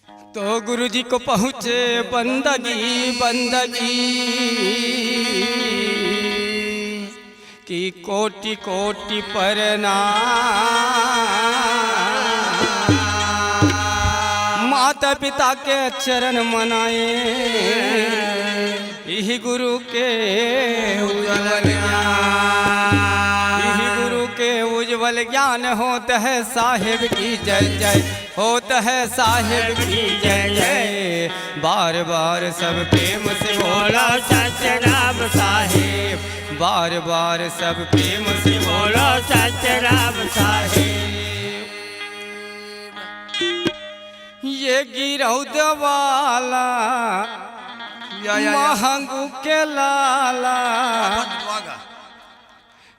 तो गुरु जी को पहुँचे बंदगी बंदगी की कोटि कोटि प्रणाम। माता पिता के चरण मनाए यही गुरु के उज्ज्वल ज्ञान, यही गुरु के उज्ज्वल ज्ञान होता है साहिब की जय जय, होता है साहिब की जय जय। बार बार सब प्रेम से बोला सतनाम साहिब, बार बार सब प्रेम से बोला सतनाम साहिब। ये गिरौद वाला महंगू के लाला,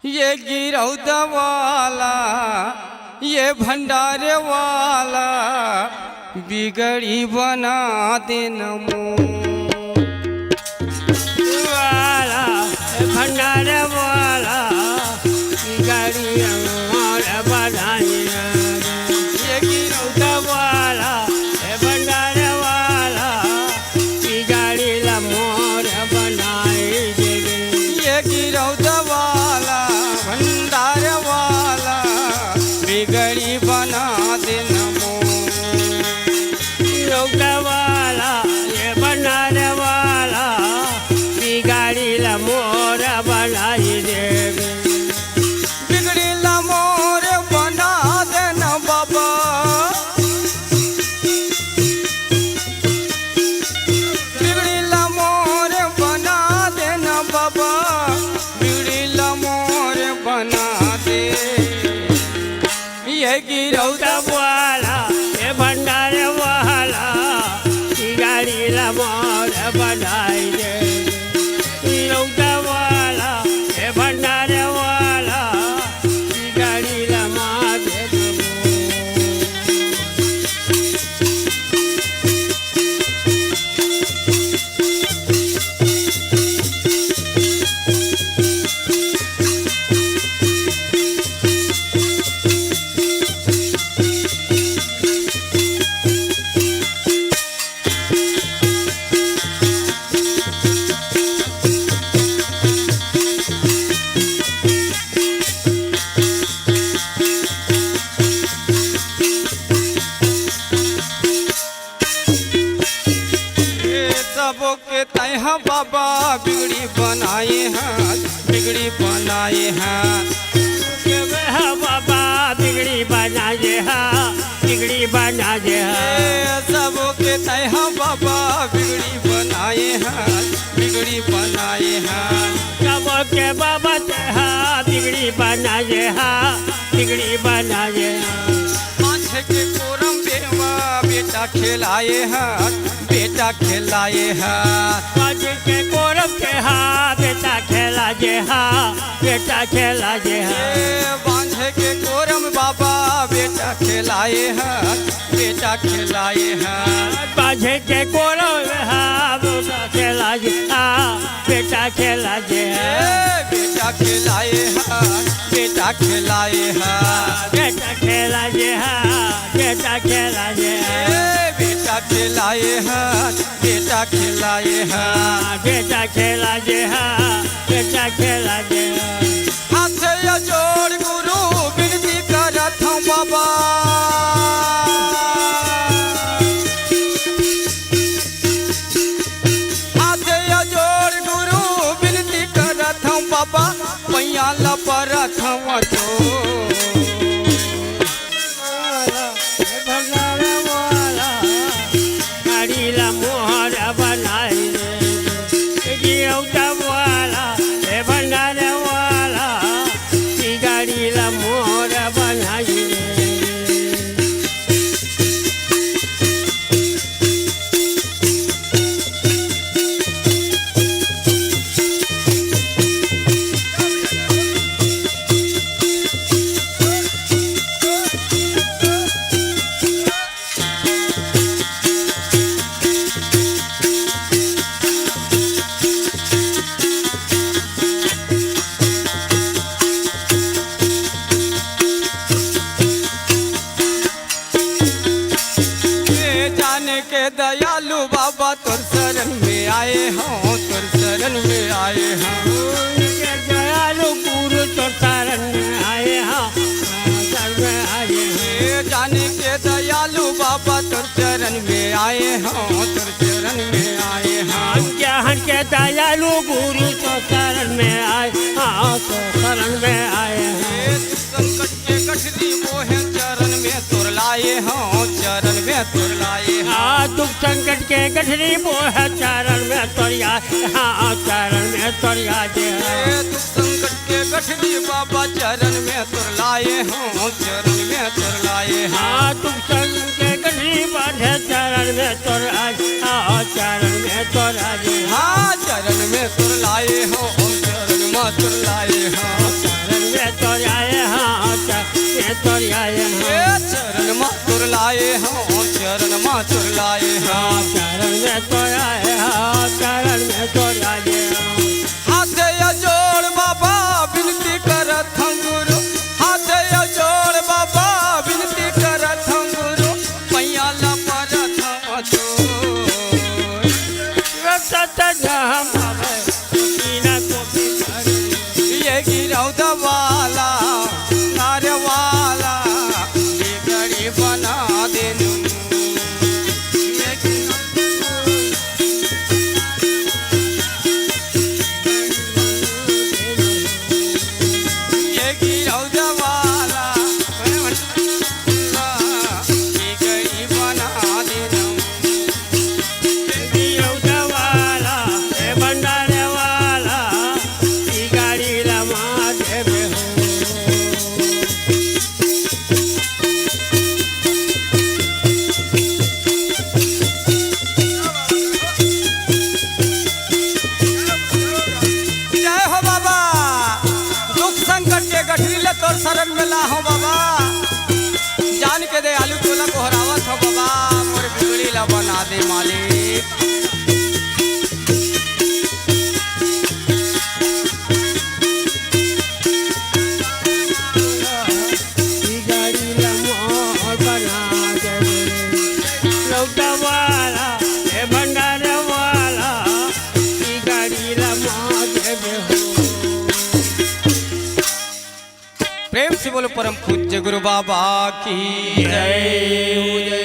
ये गिरौद वाला ये भंडारे वाला बिगड़ी बना देना वाला भंडारे वाला बिगड़ी बनाई, ये गिरौद वाला भंडारे वाला बिगड़ी मोर बनाई देगी। ये गिरौद वाला भंडार वाला बिगड़ी बना देना वाला ये भंडारे वाला बिगड़ी मोर बनाई देगी। बिगड़ी मोर बना देना बाबा, बिगड़ी मोर बना देना बाबा, बिगड़ी मोर बना दे। ये गिरौद वाला ये भंडारे वाला बिगड़ी मोर बनाई देगी। वाला ये भंडारे वाला बिगड़ी मार देगी। के तैहा बाबा बिगड़ी बनाए हैं, बिगड़ी बनाए हैं। बाबा बिगड़ी बनाए हैं, बिगड़ी बनाए हैं। सबों के तैहा बाबा बिगड़ी बनाए हैं, बिगड़ी बनाए हैं। सबों के बाबा तैहा बिगड़ी बनाए हैं, बिगड़ी बनाए हैं। माथे के कोरम बेवा बेटा खिलाए हैं, बेटा खिलाए हैं। माथे के कोरम के बेटा खिलाए हैं, बेटा खिलाए हैं। बांझे के कोरम बाबा बेटा खिलाए हैं, बेटा खिलाए हैं। बांझे के कोरम बेटा खिलाए हैं, बेटा खिलाए हैं। बेटा खिलाए हैं, बेटा खिलाए हैं। बेटा खिलाए हैं, बेटा खिलाए हैं। बेटा खिलाए हैं, बेटा खिलाए हैं। बेटा खिलाए हैं, बेटा खिलाए हैं। हाथ या जोड़ गुरु विनती करत हूँ बाबा, हाथ या जोड़ गुरु विनती करत हूँ बाबा, पैया लपरत हूँ तो मोहर बनाई गिरौद वाला भंडारे वाला बाबा तुर शरण में आए हों, तुर शरण में आए हों। उनके दयालु गुरु तो शरण में आए हाँ शरण में आए हैं। ये जाने के दयालु बाबा तुर चरण में आए हों, तुर चरण में आए हों। ज्ञान के दयालु गुरु तो शरण में आए हाँ तो शरण में आए हैं। ये संकट के गठरी वो है चरण में तुर लाए हों, चरण में तुर लाए हों। हाँ दुख संकट के गठरी वो है चरण में तोरिया हाँ चरण में तोरिया दे ये दुख संकट के गठरी बाबा चरण में तुर लाए हों, चरण में तुर लाए हों। हाँ दुख संकट के गठरी बांधे चरण में तोरा हाँ चरण में तोरा दे हाँ चरण में तुर लाए हों, चरण में तुर लाए हों। चरण में तोराए हाँ चरण में तोराए ये हाँ चरण में तुर लाए हों, चरण में तुर लाए हों। चरण में तोराए हाँ चरण में तोरा दे हाथ जोड़ बाबा विनती करत हूँ गुरु, हाथ जोड़ बाबा विनती करत हूँ गुरु, पैया ला परत हूँ छोड़। सत धाम कीना को ये गिरौद वाला नार वाला बिगड़ी बना देनु। ये ये गिरौद वाला बिगड़ी बना देनु। वाला भंडारे वाला ई गाड़ी रमा देवे हो। जय हो बाबा, दुख संकट के गठरी ले तोर शरण में ला हो बाबा। जान के दे आलू टोला को हरावत हो बाबा, मोर बिगड़ी ला बना दे मालिक। ई गाड़ी रमा बना देवे लौटा वाला भंडारे वाला ई गाड़ी रमा देवे हो। प्रेम से बोलो परम पूज्य गुरु बाबा की जय।